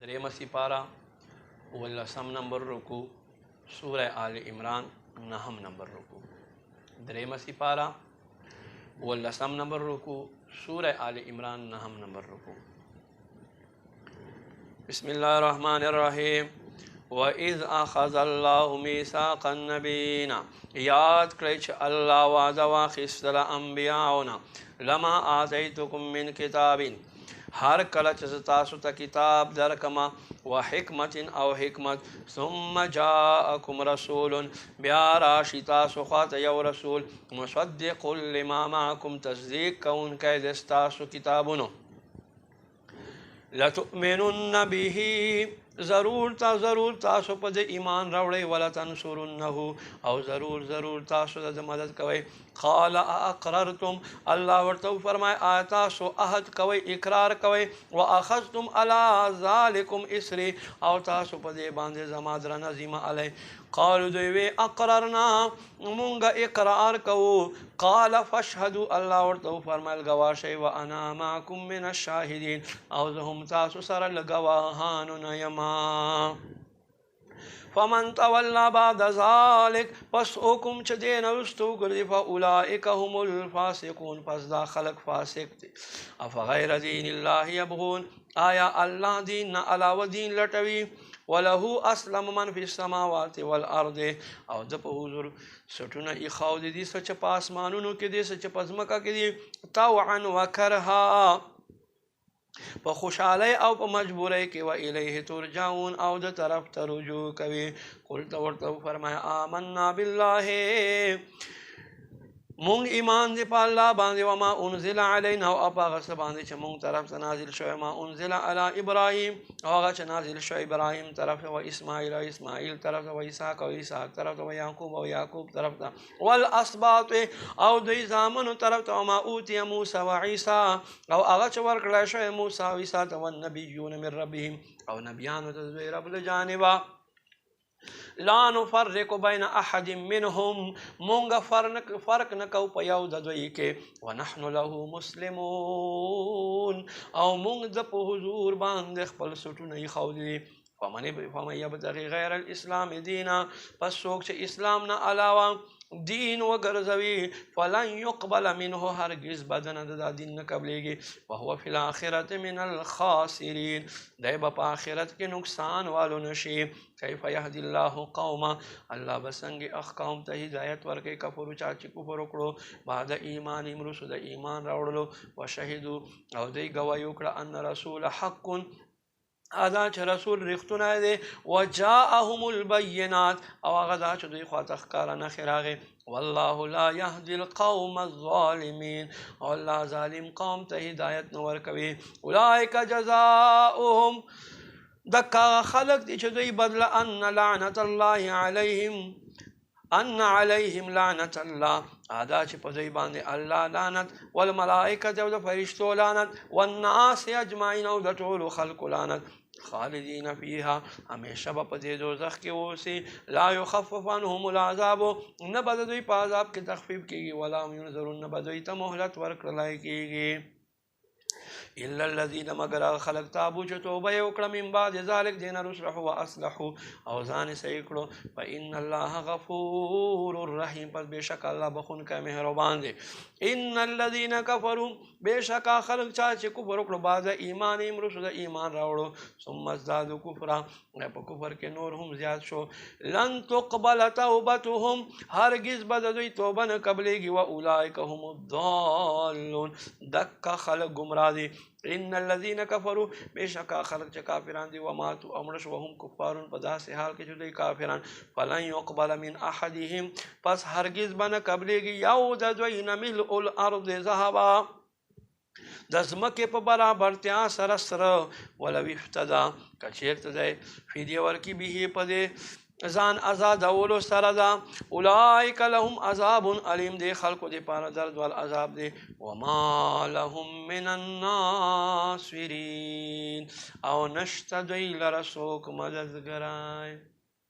دریم سپارہ 19 نمبر رکوع سورہ آل عمران 9 نمبر رکوع. دریم سپارہ 19 نمبر رکوع سورہ آل عمران 9 نمبر رکوع. بسم اللہ الرحمن الرحیم. وَإِذْ أَخَذَ اللَّهُ مِيثَاقَ النَّبِيِّينَ یاد کړئ چې الله وعده واخیسته له انبیاؤنا لما آتیتکم من کتابین هر کله چې تاسو ته کتاب درکما وحکمت او حکمت ثم جاءکم رسول بیا راشي تاسو خواته یو رسول مصدق لما معکم تصدیق کوونکی د ستاسو کتابونو لتؤمنن به ضرور تاسو په دې ایمان راوړئ ولا تنصرنه او ضرور تاسو د مدد کوئ. قال اقررتم الله ورته فرمای آیا تاسو عهد کوئ اقرار کوئ واخذتم على ذلكم اسري او تاسو په دې باندې زما درنه ذمه علی. قالوا دوی اقررنا مونږ اقرار کوو. قال فاشهدوا الله ورته فرمایل گواه شئ وانا معكم من الشاهدين او زه هم تاسو سره له ګواهانو نه یم. فمن تولى بعد ذلك پس حکم چې دین وروسته وګرځي فاولئک هم الفاسقون پس دا خلق فاسق دي. افغیر دین الله یبغون آیا الله دین نه علاوه دین لټوي وله اسلم من فی السماوات والارض او د په حضور سټونه ایخاو دي څه چې په اسمانونو کې دي څه چې په ځمکه کې دي طوعا وکرها په خوشحالی او په مجبوری کې و الیه ترجعون او د طرف ته رجوع کوي. قلت ورته فرمایا آمنا بالله مونږ ایمان دی په الله باندې وما انزل علینا او په هغه څه باندې چې مونږ طرف ته نازل شوی ما انزل علی ابراهیم او هغه چې نازل شوی ابراهیم طرف ته و اسماعیل او اسماعیل طرف ته و اسحاق او اسحاق طرف ته و یعقوب او یعقوب طرف ته والاسباط او دوی زامنو طرف ته وما اوتی موسی و عیسی او هغه چې ورکړی شوی موسی او عیسی ته والنبیون من ربهم او نبیانو ته دوی رب له جانبه لا نفرق بین احد منهم مونږ فرق نه کوو په یو د دوی کې ونحن له مسلمون او مونږ د په حضور باندې خپل سټونه ایښودي دي. فمن یبتغي غیر الاسلام دینا پس څوک چې اسلام نه علاوه دین وګرځوي فلن يقبل منه هرگز بدن د دین نه قبلېږي وهو فی الاخرة من الخاسرین دی به په آخرت کې نقصان والو نشي. کیف یهدی الله قوما الله به څنګه اخ قوم ته هدایت ورکوي کفرو چا چې کفر وکړو بعد ایمان وروسته د ایمان راوړلو وشهدوا او دوی ګواهي وکړه ان رسول حق ادا چې رسول رښتونه دی وجاءهم البینات او هغه دا چې دوی خواته ښکاره نښې راغې والله لا یهدي القوم الظالمین او الله ظالم قوم ته هدایت نه ورکوي. اولئک جزاؤهم دکا خلق دی چې دوی بدله ان لعنت الله علیهم ان علیهم لعنت الله ادا چې په دوی باندې الله لعنت والملائکه او د فرشتو لعنت والناس اجمعین او د ټولو خلقو لعنت خالدین فیها همیشه به په دې دوزخ کې اوسي. لا یخفف عنهم العذاب نه به د دوی په عذاب کې تخفیف کېږي ولا هم ینظرون نه به دوی ته مهلت ورکړلی کېږي الا الذين مگر خلق تابو چې توبه یې وکړه من بعد ذلک دین رسله واصلحوا او ځان یې صحیح کړو فان الله غفور رحیم پس بېشک الله بخونکی مهربان دی. ان الذين كفروا بېشک خلق چا چې کفر وکړو بعد ایمان یې وروسته د ایمان راوړو ثم ازدادوا کفرا په کفر کې نور هم زیات شو لن تقبل توبتهم هرگز به د دوی توبه نه قبلېږي واولئک هم الضالون دک خلق ګمراه دي. ان الذين كفروا بشکا خلق چې کافران دي وماتوا او مړه شو وهم کفارون په داسې حال کې چې دوی کافران فلن يقبل من احدهم پس هرگز به نه قبلېږي یو د دوی نه ملء الارض ذهبا د ځمکې په برابرتیا سره ولو افتدا که چېرته دی فدیه ورکړي به په دې ځان آزادولو سره ده. اولئک لهم عذاب علیم دې خلکو دپاره درد والعذاب دی وما لهم من الناصرین او نشته دوی لره څوک مددګرای.